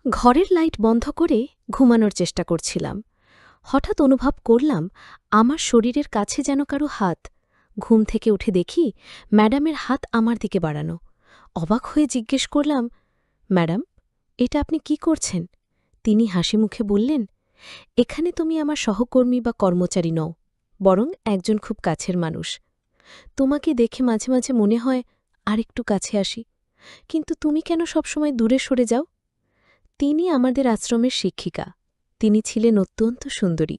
ঘরের লাইট বন্ধ করে ঘুমানোর চেষ্টা করছিলাম। হঠাৎ অনুভব করলাম আমার শরীরের কাছে যেন কারো হাত। ঘুম থেকে উঠে দেখি ম্যাডামের হাত আমার দিকে বাড়ানো। অবাক হয়ে জিজ্ঞেস করলাম, ম্যাডাম, এটা আপনি কি করছেন? তিনি হাসিমুখে বললেন, এখানে তুমি আমার সহকর্মী বা কর্মচারী নও, বরং একজন খুব কাছের মানুষ। তোমাকে দেখে মাঝে মাঝে মনে হয় আরেকটু কাছে আসি, কিন্তু তুমি কেন সবসময় দূরে সরে যাও? তিনি আমাদের আশ্রমের শিক্ষিকা। তিনি ছিলেন অত্যন্ত সুন্দরী।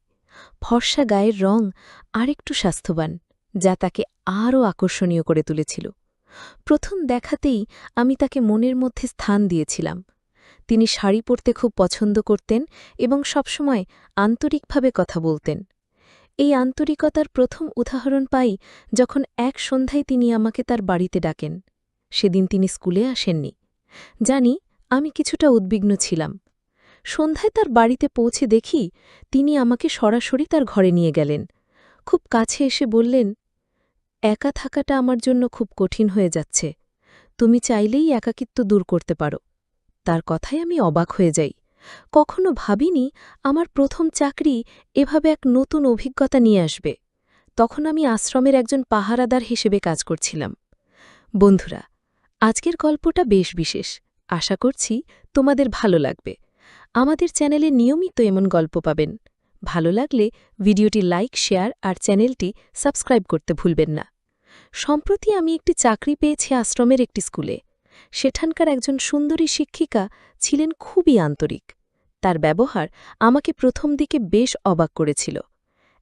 ফর্সা গায়ের রং আরেকটু স্বাস্থ্যবান, যা তাকে আরও আকর্ষণীয় করে তুলেছিল। প্রথম দেখাতেই আমি তাকে মনের মধ্যে স্থান দিয়েছিলাম। তিনি শাড়ি পরতে খুব পছন্দ করতেন এবং সবসময় আন্তরিকভাবে কথা বলতেন। এই আন্তরিকতার প্রথম উদাহরণ পাই যখন এক সন্ধ্যায় তিনি আমাকে তার বাড়িতে ডাকেন। সেদিন তিনি স্কুলে আসেননি। জানি, আমি কিছুটা উদ্বিগ্ন ছিলাম। সন্ধ্যায় তার বাড়িতে পৌঁছে দেখি তিনি আমাকে সরাসরি তার ঘরে নিয়ে গেলেন। খুব কাছে এসে বললেন, একা থাকাটা আমার জন্য খুব কঠিন হয়ে যাচ্ছে। তুমি চাইলেই একাকিত্ব দূর করতে পারো। তার কথায় আমি অবাক হয়ে যাই। কখনো ভাবিনি আমার প্রথম চাকরি এভাবে এক নতুন অভিজ্ঞতা নিয়ে আসবে। তখন আমি আশ্রমের একজন পাহারাদার হিসেবে কাজ করছিলাম। বন্ধুরা, আজকের গল্পটা বেশ বিশেষ। আশা করছি তোমাদের ভালো লাগবে। আমাদের চ্যানেলে নিয়মিত এমন গল্প পাবেন। ভালো লাগলে ভিডিওটি লাইক, শেয়ার আর চ্যানেলটি সাবস্ক্রাইব করতে ভুলবেন না। সম্প্রতি আমি একটি চাকরি পেয়েছি আশ্রমের একটি স্কুলে। সেখানকার একজন সুন্দরী শিক্ষিকা ছিলেন খুবই আন্তরিক। তার ব্যবহার আমাকে প্রথম দিকে বেশ অবাক করেছিল।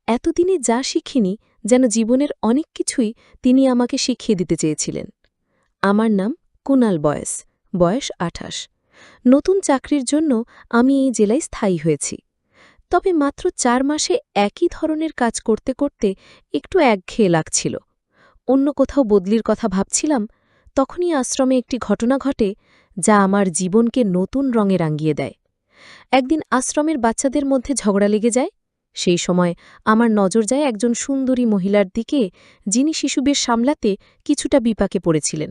এতদিনে যা শিখিনি, যেন জীবনের অনেক কিছুই তিনি আমাকে শিখিয়ে দিতে চেয়েছিলেন। আমার নাম কুনাল বয়েস, বয়স ২৮। নতুন চাকরির জন্য আমি এই জেলায় স্থায়ী হয়েছি। তবে মাত্র ৪ মাসে একই ধরনের কাজ করতে করতে একটু একঘেয়ে লাগছিল। অন্য কোথাও বদলির কথা ভাবছিলাম, তখনই আশ্রমে একটি ঘটনা ঘটে যা আমার জীবনকে নতুন রঙে রাঙিয়ে দেয়। একদিন আশ্রমের বাচ্চাদের মধ্যে ঝগড়া লেগে যায়। সেই সময় আমার নজর যায় একজন সুন্দরী মহিলার দিকে, যিনি শিশুদের সামলাতে কিছুটা বিপাকে পড়েছিলেন।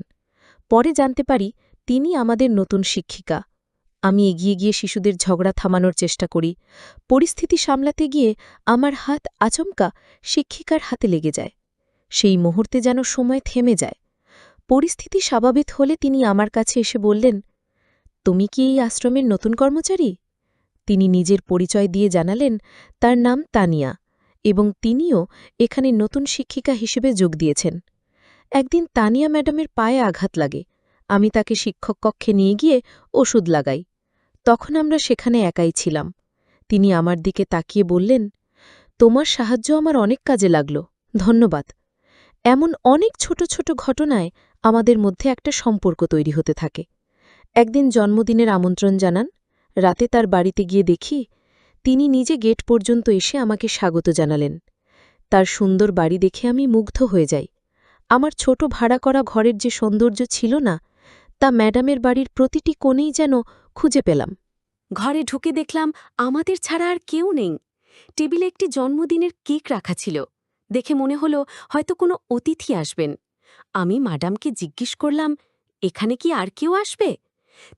পরে জানতে পারি তিনি আমাদের নতুন শিক্ষিকা। আমি এগিয়ে গিয়ে শিশুদের ঝগড়া থামানোর চেষ্টা করি। পরিস্থিতি সামলাতে গিয়ে আমার হাত আচমকা শিক্ষিকার হাতে লেগে যায়। সেই মুহূর্তে যেন সময় থেমে যায়। পরিস্থিতি স্বাভাবিক হলে তিনি আমার কাছে এসে বললেন, তুমি কি এই আশ্রমের নতুন কর্মচারী? তিনি নিজের পরিচয় দিয়ে জানালেন তার নাম তানিয়া এবং তিনিও এখানে নতুন শিক্ষিকা হিসেবে যোগ দিয়েছেন। একদিন তানিয়া ম্যাডামের পায়ে আঘাত লাগে। আমি তাকে শিক্ষক কক্ষে নিয়ে গিয়ে ওষুধ লাগাই। তখন আমরা সেখানে একাই ছিলাম। তিনি আমার দিকে তাকিয়ে বললেন, তোমার সাহায্য আমার অনেক কাজে লাগল, ধন্যবাদ। এমন অনেক ছোট ছোট ঘটনায় আমাদের মধ্যে একটা সম্পর্ক তৈরি হতে থাকে। একদিন জন্মদিনের আমন্ত্রণ জানান। রাতে তার বাড়িতে গিয়ে দেখি তিনি নিজে গেট পর্যন্ত এসে আমাকে স্বাগত জানালেন। তার সুন্দর বাড়ি দেখে আমি মুগ্ধ হয়ে যাই। আমার ছোট ভাড়া করা ঘরের যে সৌন্দর্য ছিল না, তা ম্যাডামের বাড়ির প্রতিটি কোণেই যেন খুঁজে পেলাম। ঘরে ঢুকে দেখলাম আমাদের ছাড়া আর কেউ নেই। টেবিলে একটি জন্মদিনের কেক রাখা ছিল। দেখে মনে হলো হয়তো কোনো অতিথি আসবেন। আমি ম্যাডামকে জিজ্ঞেস করলাম, এখানে কি আর কেউ আসবে?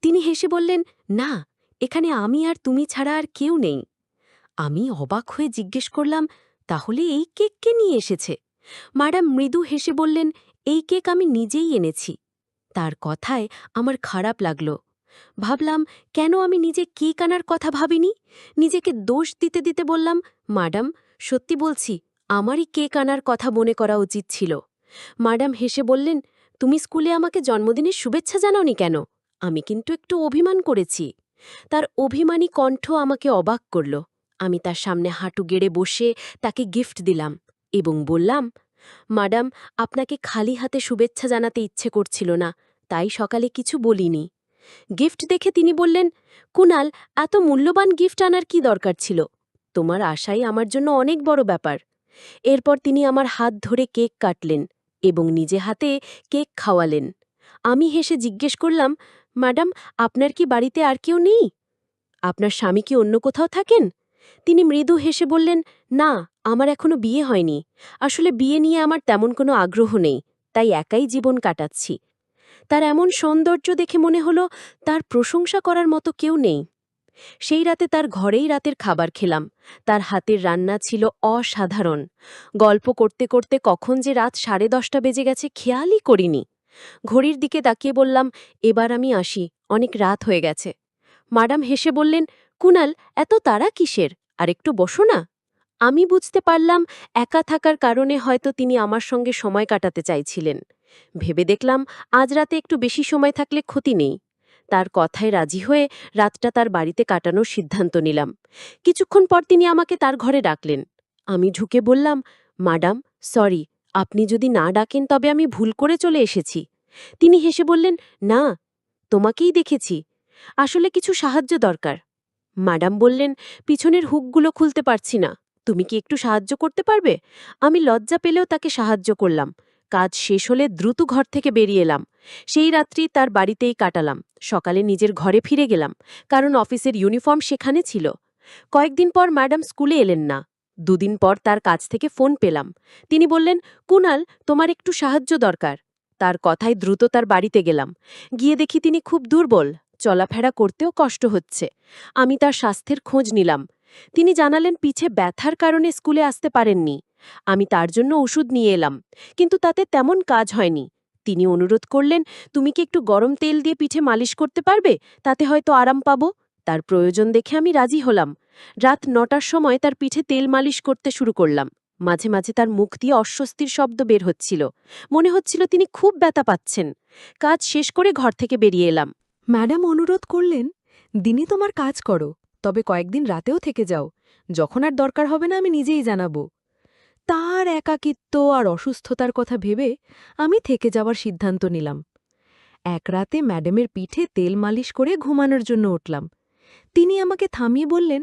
তিনি হেসে বললেন, না, এখানে আমি আর তুমি ছাড়া আর কেউ নেই। আমি অবাক হয়ে জিজ্ঞেস করলাম, তাহলে এই কেক কে নিয়ে এসেছে? ম্যাডাম মৃদু হেসে বললেন, এই কেক আমি নিজেই এনেছি। তার কথায় আমার খারাপ লাগল। ভাবলাম, কেন আমি নিজে কেক আনার কথা ভাবিনি? নিজেকে দোষ দিতে দিতে বললাম, ম্যাডাম, সত্যি বলছি, আমারই কেক আনার কথা মনে করা উচিত ছিল। ম্যাডাম হেসে বললেন, তুমি স্কুলে আমাকে জন্মদিনের শুভেচ্ছা জানাওনি কেন? আমি কিন্তু একটু অভিমান করেছি। তার অভিমানী কণ্ঠ আমাকে অবাক করল। আমি তার সামনে হাঁটু গেড়ে বসে তাকে গিফট দিলাম এবং বললাম, ম্যাডাম, আপনাকে খালি হাতে শুভেচ্ছা জানাতে ইচ্ছে করছিল না, তাই সকালে কিছু বলিনি। গিফট দেখে তিনি বললেন, কুনাল, এত মূল্যবান গিফট আনার কি দরকার ছিল? তোমার আশাই আমার জন্য অনেক বড় ব্যাপার। এরপর তিনি আমার হাত ধরে কেক কাটলেন এবং নিজে হাতে কেক খাওয়ালেন। আমি হেসে জিজ্ঞেস করলাম, ম্যাডাম, আপনার কি বাড়িতে আর কেউ নেই? আপনার স্বামী কি অন্য কোথাও থাকেন? তিনি মৃদু হেসে বললেন, না, আমার এখনো বিয়ে হয়নি। আসলে বিয়ে নিয়ে আমার তেমন কোনো আগ্রহ নেই, তাই একাই জীবন কাটাচ্ছি। তার এমন সৌন্দর্য দেখে মনে হলো তার প্রশংসা করার মতো কেউ নেই। সেই রাতে তার ঘরেই রাতের খাবার খেলাম। তার হাতের রান্না ছিল অসাধারণ। গল্প করতে করতে কখন যে রাত 10:30 বেজে গেছে খেয়ালই করিনি। ঘড়ির দিকে তাকিয়ে বললাম, এবার আমি আসি, অনেক রাত হয়ে গেছে। ম্যাডাম হেসে বললেন, কুনাল, এত তাড়া কিসের? আর একটু বসো না। আমি বুঝতে পারলাম একা থাকার কারণে হয়তো তিনি আমার সঙ্গে সময় কাটাতে চাইছিলেন। ভেবে দেখলাম আজ রাতে একটু বেশি সময় থাকলে ক্ষতি নেই। তার কথায় রাজি হয়ে রাতটা তার বাড়িতে কাটানোর সিদ্ধান্ত নিলাম। কিছুক্ষণ পর তিনি আমাকে তার ঘরে ডাকলেন। আমি ঝুঁকে বললাম, ম্যাডাম, সরি, আপনি যদি না ডাকেন তবে আমি ভুল করে চলে এসেছি। তিনি হেসে বললেন, না, তোমাকেই দেখেছি, আসলে কিছু সাহায্য দরকার। ম্যাডাম বললেন, পিছনের হুকগুলো খুলতে পারছি না, তুমি কি একটু সাহায্য করতে পারবে? আমি লজ্জা পেলেও তাকে সাহায্য করলাম। কাজ শেষ হলে দ্রুত ঘর থেকে বেরিয়ে এলাম। সেই রাত্রি তার বাড়িতেই কাটালাম। সকালে নিজের ঘরে ফিরে গেলাম, কারণ অফিসের ইউনিফর্ম সেখানে ছিল। কয়েকদিন পর ম্যাডাম স্কুলে এলেন না। দুদিন পর তার কাছ থেকে ফোন পেলাম। তিনি বললেন, কুনাল, তোমার একটু সাহায্য দরকার। তার কথায় দ্রুত তার বাড়িতে গেলাম। গিয়ে দেখি তিনি খুব দুর্বল, চলাফেরা করতেও কষ্ট হচ্ছে। আমি তার স্বাস্থ্যের খোঁজ নিলাম। তিনি জানালেন পিঠে ব্যথার কারণে স্কুলে আসতে পারেননি। আমি তার জন্য ওষুধ নিয়ে এলাম, কিন্তু তাতে তেমন কাজ হয়নি। তিনি অনুরোধ করলেন, তুমি কি একটু গরম তেল দিয়ে পিঠে মালিশ করতে পারবে? তাতে হয়তো আরাম পাব। তার প্রয়োজন দেখে আমি রাজি হলাম। রাত 9টার সময় তার পিঠে তেল মালিশ করতে শুরু করলাম। মাঝে মাঝে তার মুখ দিয়ে অস্বস্তির শব্দ বের হচ্ছিল। মনে হচ্ছিল তিনি খুব ব্যথা পাচ্ছেন। কাজ শেষ করে ঘর থেকে বেরিয়ে এলাম। ম্যাডাম অনুরোধ করলেন, দিনে তোমার কাজ করো, তবে কয়েকদিন রাতেও থেকে যাও। যখন আর দরকার হবে না আমি নিজেই জানাব। তার একাকিত্ব আর অসুস্থতার কথা ভেবে আমি থেকে যাওয়ার সিদ্ধান্ত নিলাম। এক রাতে ম্যাডামের পিঠে তেল মালিশ করে ঘুমানোর জন্য উঠলাম। তিনি আমাকে থামিয়ে বললেন,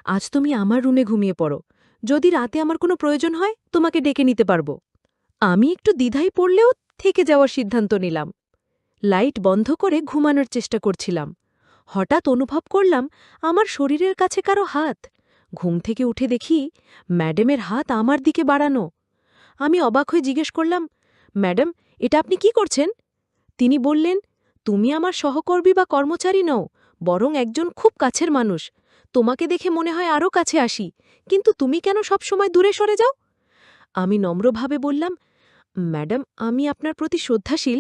আজ তুমি আমার রুমে ঘুমিয়ে পড়ো, যদি রাতে আমার কোনো প্রয়োজন হয় তোমাকে ডেকে নিতে পারব। আমি একটু দ্বিধায় পড়লেও থেকে যাওয়ার সিদ্ধান্ত নিলাম। লাইট বন্ধ করে ঘুমানোর চেষ্টা করছিলাম। হঠাৎ অনুভব করলাম আমার শরীরের কাছে কারো হাত। ঘুম থেকে উঠে দেখি ম্যাডামের হাত আমার দিকে বাড়ানো। আমি অবাক হয়ে জিজ্ঞেস করলাম, ম্যাডাম, এটা আপনি কি করছেন? তিনি বললেন, তুমি আমার সহকর্মী বা কর্মচারী নও, বরং একজন খুব কাছের মানুষ। তোমাকে দেখে মনে হয় আরও কাছে আসি, কিন্তু তুমি কেন সব সময় দূরে সরে যাও? আমি নম্রভাবে বললাম, ম্যাডাম, আমি আপনার প্রতি শ্রদ্ধাশীল।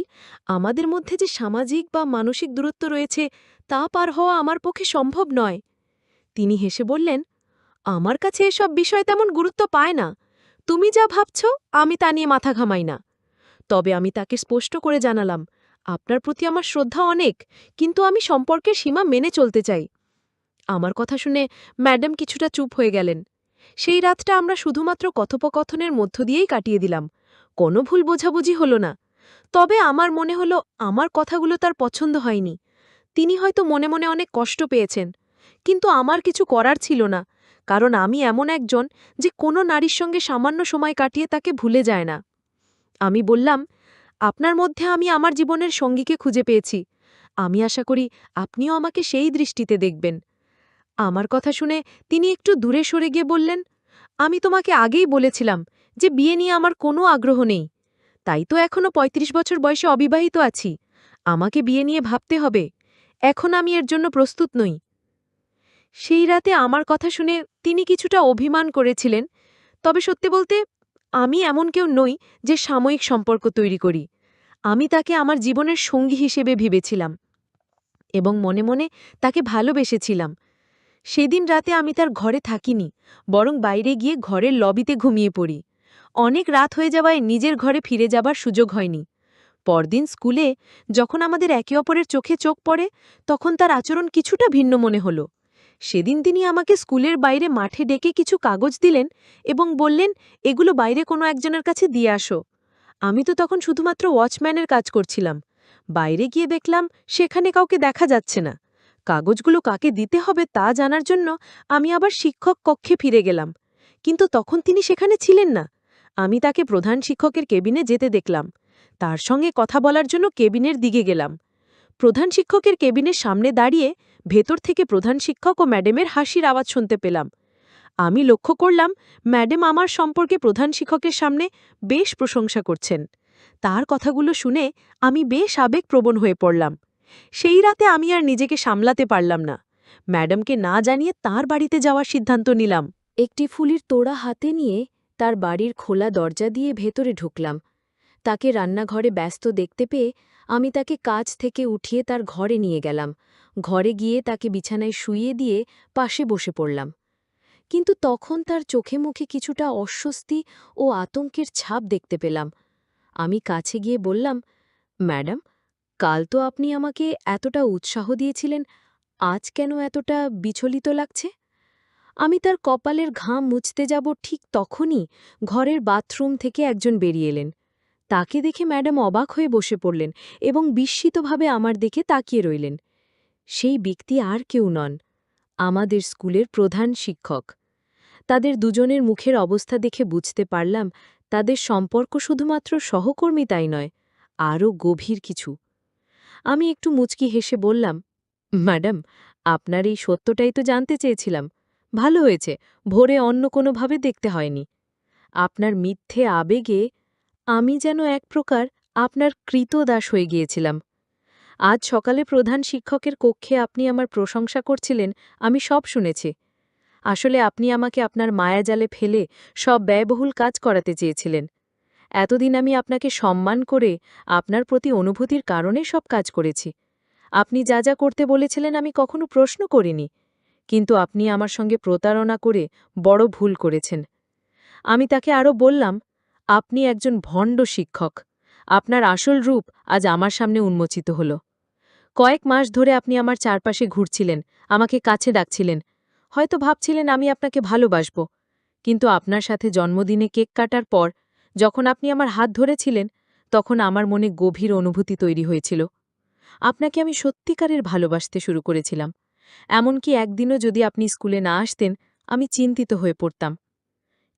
আমাদের মধ্যে যে সামাজিক বা মানসিক দূরত্ব রয়েছে তা পার হওয়া আমার পক্ষে সম্ভব নয়। তিনি হেসে বললেন, আমার কাছে এসব বিষয় তেমন গুরুত্ব পায় না। তুমি যা ভাবছ আমি তা নিয়ে মাথা ঘামাই না। তবে আমি তাকে স্পষ্ট করে জানালাম, আপনার প্রতি আমার শ্রদ্ধা অনেক, কিন্তু আমি সম্পর্কের সীমা মেনে চলতে চাই। আমার কথা শুনে ম্যাডাম কিছুটা চুপ হয়ে গেলেন। সেই রাতটা আমরা শুধুমাত্র কথোপকথনের মধ্য দিয়েই কাটিয়ে দিলাম। কোনো ভুল বোঝাবুঝি হলো না। তবে আমার মনে হলো আমার কথাগুলো তার পছন্দ হয়নি। তিনি হয়তো মনে মনে অনেক কষ্ট পেয়েছেন। কিন্তু আমার কিছু করার ছিল না, কারণ আমি এমন একজন যে কোনো নারীর সঙ্গে সামান্য সময় কাটিয়ে তাকে ভুলে যায় না। আমি বললাম, আপনার মধ্যে আমি আমার জীবনের সঙ্গীকে খুঁজে পেয়েছি। আমি আশা করি আপনিও আমাকে সেই দৃষ্টিতে দেখবেন। আমার কথা শুনে তিনি একটু দূরে সরে গিয়ে বললেন, আমি তোমাকে আগেই বলেছিলাম যে বিয়ে নিয়ে আমার কোনো আগ্রহ নেই। তাই তো এখনো ৩৫ বছর বয়সে অবিবাহিত আছি। আমাকে বিয়ে নিয়ে ভাবতে হবে। এখন আমি এর জন্য প্রস্তুত নই। সেই রাতে আমার কথা শুনে তিনি কিছুটা অভিমান করেছিলেন। তবে সত্যি বলতে আমি এমন কেউ নই যে সাময়িক সম্পর্ক তৈরি করি। আমি তাকে আমার জীবনের সঙ্গী হিসেবে ভেবেছিলাম এবং মনে মনে তাকে ভালোবেসেছিলাম। সেদিন রাতে আমি তার ঘরে থাকিনি, বরং বাইরে গিয়ে ঘরের লবিতে ঘুমিয়ে পড়ি। অনেক রাত হয়ে যাওয়ায় নিজের ঘরে ফিরে যাবার সুযোগ হয়নি। পরদিন স্কুলে যখন আমাদের একে অপরের চোখে চোখ পড়ে, তখন তার আচরণ কিছুটা ভিন্ন মনে হলো। সেদিন তিনি আমাকে স্কুলের বাইরে মাঠে ডেকে কিছু কাগজ দিলেন এবং বললেন, এগুলো বাইরে কোনো একজনের কাছে দিয়ে আসো। আমি তো তখন শুধুমাত্র ওয়াচম্যানের কাজ করছিলাম। বাইরে গিয়ে দেখলাম সেখানে কাউকে দেখা যাচ্ছে না। কাগজগুলো কাকে দিতে হবে তা জানার জন্য আমি আবার শিক্ষক কক্ষে ফিরে গেলাম, কিন্তু তখন তিনি সেখানে ছিলেন না। আমি তাকে প্রধান শিক্ষকের কেবিনে যেতে দেখলাম। তার সঙ্গে কথা বলার জন্য কেবিনের দিকে গেলাম। প্রধান শিক্ষকের কেবিনের সামনে দাঁড়িয়ে ভেতর থেকে প্রধান শিক্ষক ও ম্যাডামের হাসির আওয়াজ শুনতে পেলাম। আমি লক্ষ্য করলাম ম্যাডাম আমার সম্পর্কে প্রধান শিক্ষকের সামনে বেশ প্রশংসা করছেন। তার কথাগুলো শুনে আমি বেশ আবেগপ্রবণ হয়ে পড়লাম। সেই রাতে আমি আর নিজেকে সামলাতে পারলাম না। ম্যাডামকে না জানিয়ে তার বাড়িতে যাওয়ার সিদ্ধান্ত নিলাম। একটি ফুলির তোড়া হাতে নিয়ে তার বাড়ির খোলা দরজা দিয়ে ভেতরে ঢুকলাম। তাকে রান্নাঘরে ব্যস্ত দেখতে পেয়ে আমি তাকে কাজ থেকে উঠিয়ে তার ঘরে নিয়ে গেলাম। ঘরে গিয়ে তাকে বিছানায় শুইয়ে দিয়ে পাশে বসে পড়লাম। কিন্তু তখন তার চোখে মুখে কিছুটা অস্বস্তি ও আতঙ্কের ছাপ দেখতে পেলাম। আমি কাছে গিয়ে বললাম, ম্যাডাম, কাল তো আপনি আমাকে এতটা উৎসাহ দিয়েছিলেন, আজ কেন এতটা বিচলিত লাগছে? আমি তার কপালের ঘাম মুছতে যাব ঠিক তখনই ঘরের বাথরুম থেকে একজন বেরিয়ে এলেন। তাকে দেখে ম্যাডাম অবাক হয়ে বসে পড়লেন এবং বিস্মিতভাবে আমার দিকে তাকিয়ে রইলেন। সেই ব্যক্তি আর কেউ নন, আমাদের স্কুলের প্রধান শিক্ষক। তাদের দুজনের মুখের অবস্থা দেখে বুঝতে পারলাম তাদের সম্পর্ক শুধুমাত্র সহকর্মী তাই নয়, আরও গভীর কিছু। আমি একটু মুচকি হেসে বললাম, ম্যাডাম, আপনার এই সত্যটাই তো জানতে চেয়েছিলাম। ভালো হয়েছে, ভোরে অন্য কোনোভাবে দেখতে হয়নি। আপনার মিথ্যে আবেগে আমি যেন এক প্রকার আপনার কৃতদাস হয়ে গিয়েছিলাম। আজ সকালে প্রধান শিক্ষকের কক্ষে আপনি আমার প্রশংসা করছিলেন, আমি সব শুনেছি। আসলে আপনি আমাকে আপনার মায়াজালে ফেলে সব ব্যয়বহুল কাজ করাতে চেয়েছিলেন। এতদিন আমি আপনাকে সম্মান করে আপনার প্রতি অনুভূতির কারণে সব কাজ করেছি। আপনি যা যা করতে বলেছিলেন আমি কখনো প্রশ্ন করিনি, কিন্তু আপনি আমার সঙ্গে প্রতারণা করে বড় ভুল করেছেন। আমি তাকে আরও বললাম, আপনি একজন ভণ্ড শিক্ষক। আপনার আসল রূপ আজ আমার সামনে উন্মোচিত হল। কয়েক মাস ধরে আপনি আমার চারপাশে ঘুরছিলেন, আমাকে কাছে ডাকছিলেন, হয়তো ভাবছিলেন আমি আপনাকে ভালোবাসব। কিন্তু আপনার সাথে জন্মদিনে কেক কাটার পর যখন আপনি আমার হাত ধরেছিলেন, তখন আমার মনে গভীর অনুভূতি তৈরি হয়েছিল। আপনাকে আমি সত্যিকারের ভালোবাসতে শুরু করেছিলাম। এমনকি একদিনও যদি আপনি স্কুলে না আসতেন, আমি চিন্তিত হয়ে পড়তাম।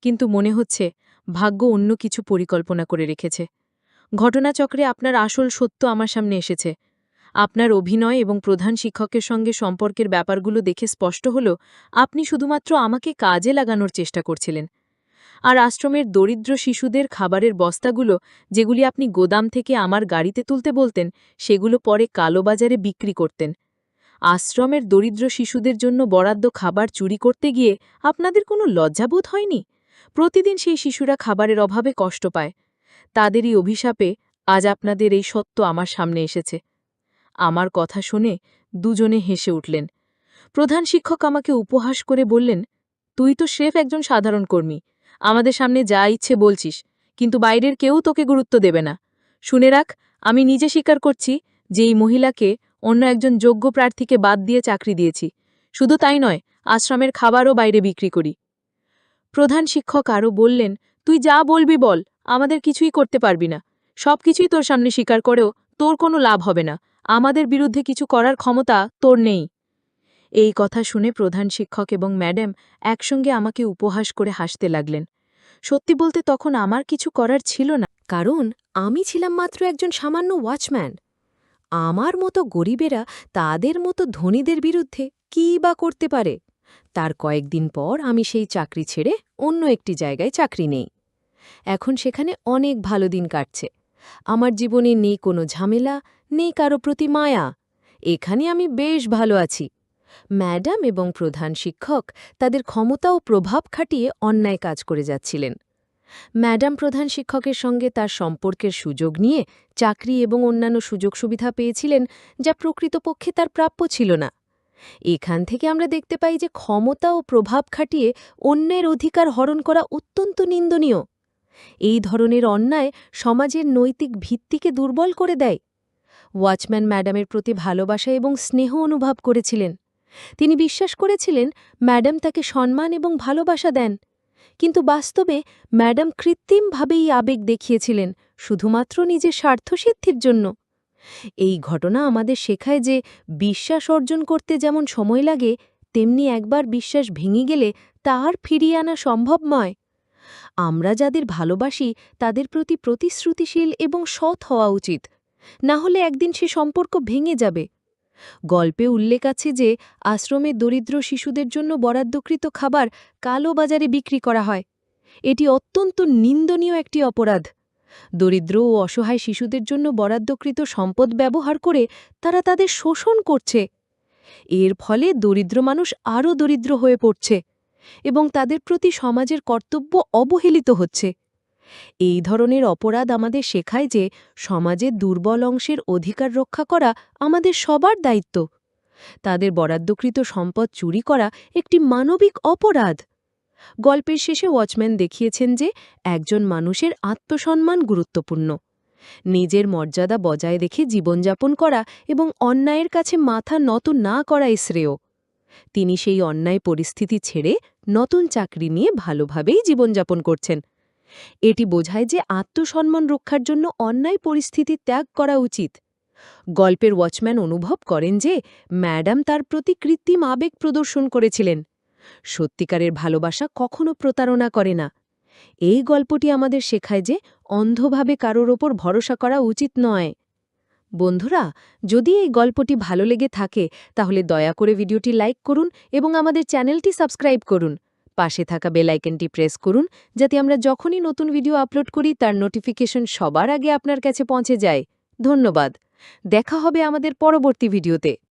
কিন্তু মনে হচ্ছে ভাগ্য অন্য কিছু পরিকল্পনা করে রেখেছে। ঘটনাচক্রে আপনার আসল সত্য আমার সামনে এসেছে। আপনার অভিনয় এবং প্রধান শিক্ষকের সঙ্গে সম্পর্কের ব্যাপারগুলো দেখে স্পষ্ট হল আপনি শুধুমাত্র আমাকে কাজে লাগানোর চেষ্টা করছিলেন। আর আশ্রমের দরিদ্র শিশুদের খাবারের বস্তাগুলো, যেগুলি আপনি গোদাম থেকে আমার গাড়িতে তুলতে বলতেন, সেগুলো পরে কালোবাজারে বিক্রি করতেন। আশ্রমের দরিদ্র শিশুদের জন্য বরাদ্দ খাবার চুরি করতে গিয়ে আপনাদের কোনো লজ্জাবোধ হয়নি? প্রতিদিন সেই শিশুরা খাবারের অভাবে কষ্ট পায়। তাদেরই অভিশাপে আজ আপনাদের এই সত্য আমার সামনে এসেছে। আমার কথা শুনে দুজনে হেসে উঠলেন। প্রধান শিক্ষক আমাকে উপহাস করে বললেন, তুই তো স্রেফ একজন সাধারণ কর্মী। আমাদের সামনে যা ইচ্ছে বলছিস, কিন্তু বাইরের কেউ তোকে গুরুত্ব দেবে না। শুনে রাখ, আমি নিজে স্বীকার করছি যে এই মহিলাকে অন্য একজন যোগ্য প্রার্থীকে বাদ দিয়ে চাকরি দিয়েছি। শুধু তাই নয়, আশ্রমের খাবারও বাইরে বিক্রি করি। প্রধান শিক্ষক আরও বললেন, তুই যা বলবি বল, আমাদের কিছুই করতে পারবি না। সব কিছুই তোর সামনে স্বীকার করেও তোর কোনো লাভ হবে না। আমাদের বিরুদ্ধে কিছু করার ক্ষমতা তোর নেই। এই কথা শুনে প্রধান শিক্ষক এবং ম্যাডাম একসঙ্গে আমাকে উপহাস করে হাসতে লাগলেন। সত্যি বলতে তখন আমার কিছু করার ছিল না, কারণ আমি ছিলাম মাত্র একজন সামান্য ওয়াচম্যান। আমার মতো গরিবেরা তাদের মতো ধনীদের বিরুদ্ধে কী বা করতে পারে? তার কয়েকদিন পর আমি সেই চাকরি ছেড়ে অন্য একটি জায়গায় চাকরি নেই। এখন সেখানে অনেক ভালো দিন কাটছে। আমার জীবনে নেই কোনো ঝামেলা, নেই কারো প্রতি মায়া। এখানে আমি বেশ ভালো আছি। ম্যাডাম এবং প্রধান শিক্ষক তাদের ক্ষমতা ও প্রভাব খাটিয়ে অন্যায় কাজ করে যাচ্ছিলেন। ম্যাডাম প্রধান শিক্ষকের সঙ্গে তার সম্পর্কের সুযোগ নিয়ে চাকরি এবং অন্যান্য সুযোগ সুবিধা পেয়েছিলেন, যা প্রকৃতপক্ষে তার প্রাপ্য ছিল না। এখান থেকে আমরা দেখতে পাই যে ক্ষমতা ও প্রভাব খাটিয়ে অন্যের অধিকার হরণ করা অত্যন্ত নিন্দনীয়। এই ধরনের অন্যায় সমাজের নৈতিক ভিত্তিকে দুর্বল করে দেয়। ওয়াচম্যান ম্যাডামের প্রতি ভালোবাসা এবং স্নেহ অনুভব করেছিলেন। তিনি বিশ্বাস করেছিলেন ম্যাডাম তাকে সম্মান এবং ভালোবাসা দেন, কিন্তু বাস্তবে ম্যাডাম কৃত্রিমভাবেই আবেগ দেখিয়েছিলেন, শুধুমাত্র নিজের স্বার্থসিদ্ধির জন্য। এই ঘটনা আমাদের শেখায় যে বিশ্বাস অর্জন করতে যেমন সময় লাগে, তেমনি একবার বিশ্বাস ভেঙে গেলে তা আর ফিরিয়ে আনা সম্ভব নয়। আমরা যাদের ভালোবাসি তাদের প্রতি প্রতিশ্রুতিশীল এবং সৎ হওয়া উচিত, না হলে একদিন সে সম্পর্ক ভেঙে যাবে। গল্পে উল্লেখ আছে যে আশ্রমে দরিদ্র শিশুদের জন্য বরাদ্দকৃত খাবার কালো বাজারে বিক্রি করা হয়। এটি অত্যন্ত নিন্দনীয় একটি অপরাধ। দরিদ্র ও অসহায় শিশুদের জন্য বরাদ্দকৃত সম্পদ ব্যবহার করে তারা তাদের শোষণ করছে। এর ফলে দরিদ্র মানুষ আরও দরিদ্র হয়ে পড়ছে এবং তাদের প্রতি সমাজের কর্তব্য অবহেলিত হচ্ছে। এই ধরনের অপরাধ আমাদের শেখায় যে সমাজের দুর্বল অংশের অধিকার রক্ষা করা আমাদের সবার দায়িত্ব। তাদের বরাদ্দকৃত সম্পদ চুরি করা একটি মানবিক অপরাধ। গল্পের শেষে ওয়াচম্যান দেখিয়েছেন যে একজন মানুষের আত্মসম্মান গুরুত্বপূর্ণ। নিজের মর্যাদা বজায় রেখে জীবনযাপন করা এবং অন্যায়ের কাছে মাথা নত না করাই শ্রেয়। তিনি সেই অন্যায় পরিস্থিতি ছেড়ে নতুন চাকরি নিয়ে ভালোভাবেই জীবনযাপন করছেন। এটি বোঝায় যে আত্মসম্মান রক্ষার জন্য অন্যায় পরিস্থিতি ত্যাগ করা উচিত। গল্পের ওয়াচম্যান অনুভব করেন যে ম্যাডাম তার প্রতি কৃত্রিম আবেগ প্রদর্শন করেছিলেন। সত্যিকারের ভালোবাসা কখনো প্রতারণা করে না। এই গল্পটি আমাদের শেখায় যে অন্ধভাবে কারোর ওপর ভরসা করা উচিত নয়। বন্ধুরা, যদি এই গল্পটি ভালো লেগে থাকে তাহলে দয়া করে ভিডিওটি লাইক করুন এবং আমাদের চ্যানেলটি সাবস্ক্রাইব করুন। পাশে থাকা বেল আইকনটি প্রেস করুন যাতে আমরা যখনই নতুন ভিডিও আপলোড করি তার নোটিফিকেশন সবার আগে আপনার কাছে পৌঁছে যায়। ধন্যবাদ। দেখা হবে আমাদের পরবর্তী ভিডিওতে।